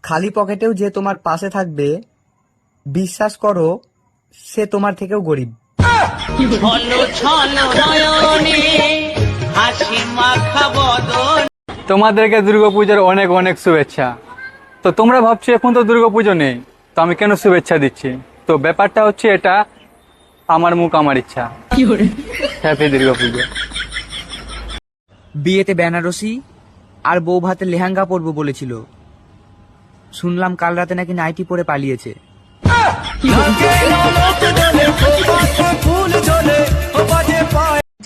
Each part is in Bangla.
খালি পকেটেও যে তোমার পাশে থাকবে, বিশ্বাস করো সে তোমার থেকেও গরিব। তোমাদেরকে দুর্গাপূজার অনেক অনেক শুভেচ্ছা। তো তোমরা ভাবছো এখন তো দুর্গাপুজো নেই, তো আমি কেন শুভেচ্ছা দিচ্ছি? তো ব্যাপারটা হচ্ছে এটা, আমার মুখ আমার ইচ্ছা। হ্যাপি দুর্গাপুজো। বিয়েতে বেনারসি আর বউ ভাতে লেহেঙ্গা পরবো বলেছিল, শুনলাম কাল রাতে নাকি নাইটি পরে পালিয়েছে।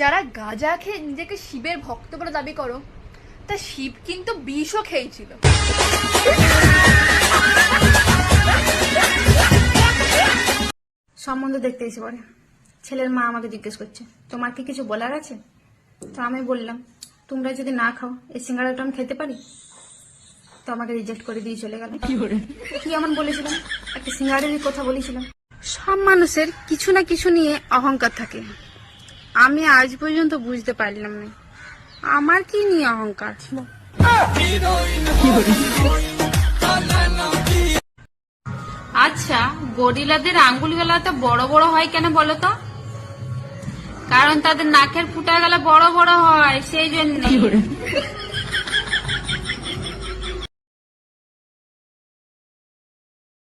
যারা গাঁজা খেয়ে নিজেকে শিবের ভক্ত বলে দাবি করো, তা শিব কিন্তু বিষও খেয়েছিল। সম্বন্ধ দেখতে এসে পড়ে, ছেলের মা আমাকে জিজ্ঞেস করছে তোমার কি কিছু বলার আছে? তো আমি বললাম তোমরা যদি না খাও এই সিঙ্গাড়াটা আমি খেতে পারি? তো আমাকে রিজেক্ট করে দিয়ে চলে গেল। কি এমন বলেছিলাম? একটা সিঙ্গাড়েরই কথা বলেছিলাম। সব মানুষের কিছু না কিছু নিয়ে অহংকার থাকে, আমি আজ পর্যন্ত বুঝতে পারলাম না আমার কি নিয়ে অহংকার ছিল। আচ্ছা, গরিলাদের আঙ্গুলগুলো তো বড় বড় হয় কেন বলো তো? কারণ তাদের নাকের ফুটাগুলো বড় বড় হয়, সেই জন্য।